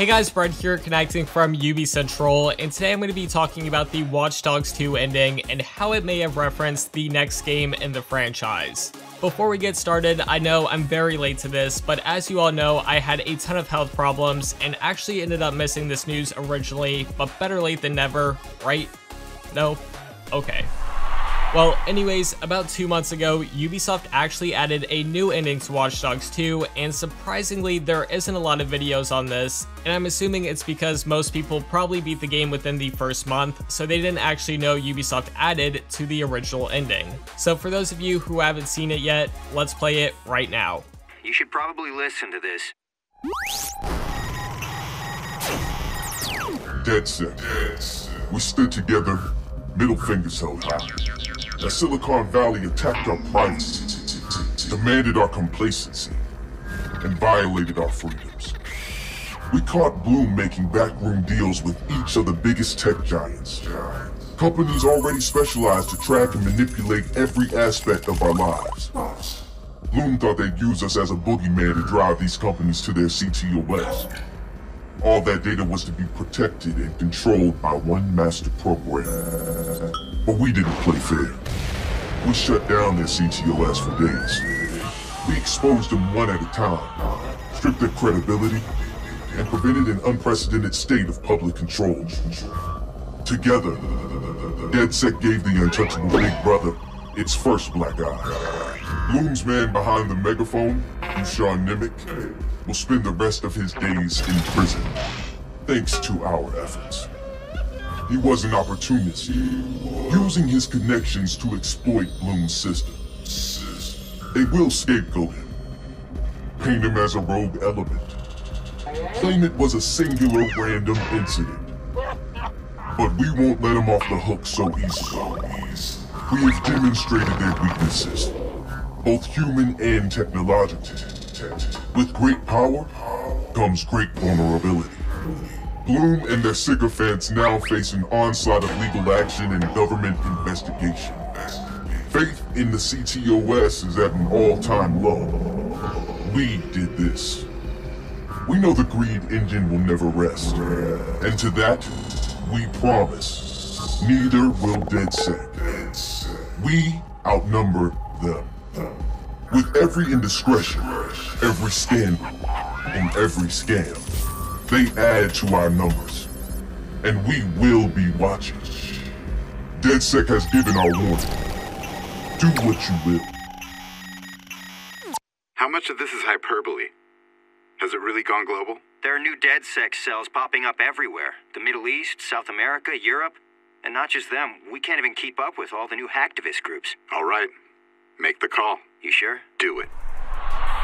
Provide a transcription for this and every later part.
Hey guys, Brett here, connecting from UbiCentral, and today I'm going to be talking about the Watch Dogs 2 ending and how it may have referenced the next game in the franchise. Before we get started, I know I'm very late to this, but as you all know, I had a ton of health problems and actually ended up missing this news originally, but better late than never, right? No? Okay. Well, anyways, about 2 months ago, Ubisoft actually added a new ending to Watch Dogs 2, and surprisingly, there isn't a lot of videos on this, and I'm assuming it's because most people probably beat the game within the first month, so they didn't actually know Ubisoft added to the original ending. So for those of you who haven't seen it yet, let's play it right now. You should probably listen to this. Dead set. We stood together, middle fingers held high. As Silicon Valley attacked our privacy, demanded our complacency, and violated our freedoms. We caught Bloom making backroom deals with each of the biggest tech giants. Companies already specialized to track and manipulate every aspect of our lives. Bloom thought they'd use us as a boogeyman to drive these companies to their CTOS. All that data was to be protected and controlled by one master program. But we didn't play fair. We shut down their CTOS for days. We exposed them one at a time, stripped their credibility, and prevented an unprecedented state of public control. Together, DedSec gave the untouchable Big Brother its first black eye. Bloom's man behind the megaphone, Ushan Nimick, will spend the rest of his days in prison, thanks to our efforts. He was an opportunist, using his connections to exploit Bloom's system. They will scapegoat him, paint him as a rogue element, claim it was a singular random incident. But we won't let him off the hook so easily. We have demonstrated their weaknesses, both human and technological. With great power comes great vulnerability. Bloom and their sycophants now face an onslaught of legal action and government investigation. Faith in the CTOS is at an all-time low. We did this. We know the greed engine will never rest. And to that, we promise, neither will DedSec. We outnumber them. With every indiscretion, every scandal, and every scam, they add to our numbers, and we will be watching. DedSec has given our warning. Do what you will. How much of this is hyperbole? Has it really gone global? There are new DedSec cells popping up everywhere. The Middle East, South America, Europe. And not just them, we can't even keep up with all the new hacktivist groups. All right, make the call. You sure? Do it.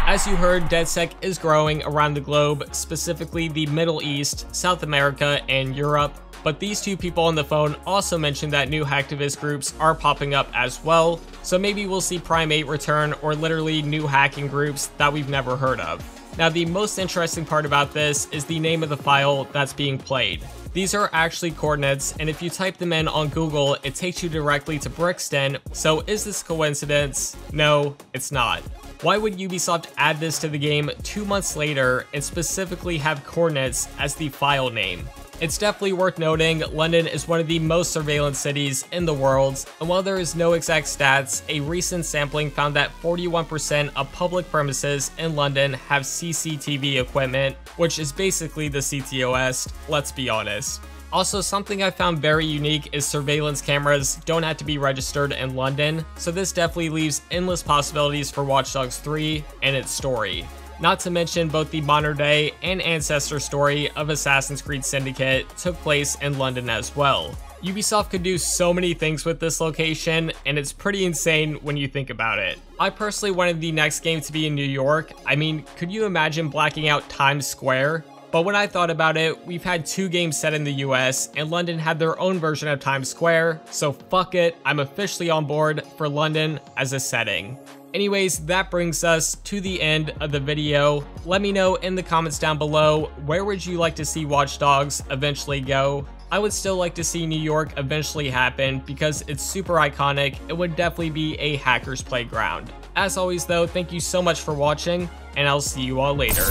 As you heard, DedSec is growing around the globe, specifically the Middle East, South America, and Europe. But these two people on the phone also mentioned that new hacktivist groups are popping up as well, so maybe we'll see Primate return or literally new hacking groups that we've never heard of. Now, the most interesting part about this is the name of the file that's being played. These are actually coordinates, and if you type them in on Google, it takes you directly to Brixton, so is this a coincidence? No, it's not. Why would Ubisoft add this to the game 2 months later and specifically have coordinates as the file name? It's definitely worth noting, London is one of the most surveillance cities in the world, and while there is no exact stats, a recent sampling found that 41% of public premises in London have CCTV equipment, which is basically the CTOS, let's be honest. Also, something I found very unique is surveillance cameras don't have to be registered in London, so this definitely leaves endless possibilities for Watch Dogs 3 and its story. Not to mention both the modern day and ancestor story of Assassin's Creed Syndicate took place in London as well. Ubisoft could do so many things with this location, and it's pretty insane when you think about it. I personally wanted the next game to be in New York. I mean, could you imagine blacking out Times Square? But when I thought about it, we've had 2 games set in the US, and London had their own version of Times Square, so fuck it, I'm officially on board for London as a setting. Anyways, that brings us to the end of the video. Let me know in the comments down below, where would you like to see Watch Dogs eventually go? I would still like to see New York eventually happen because it's super iconic. It would definitely be a hacker's playground. As always though, thank you so much for watching, and I'll see you all later.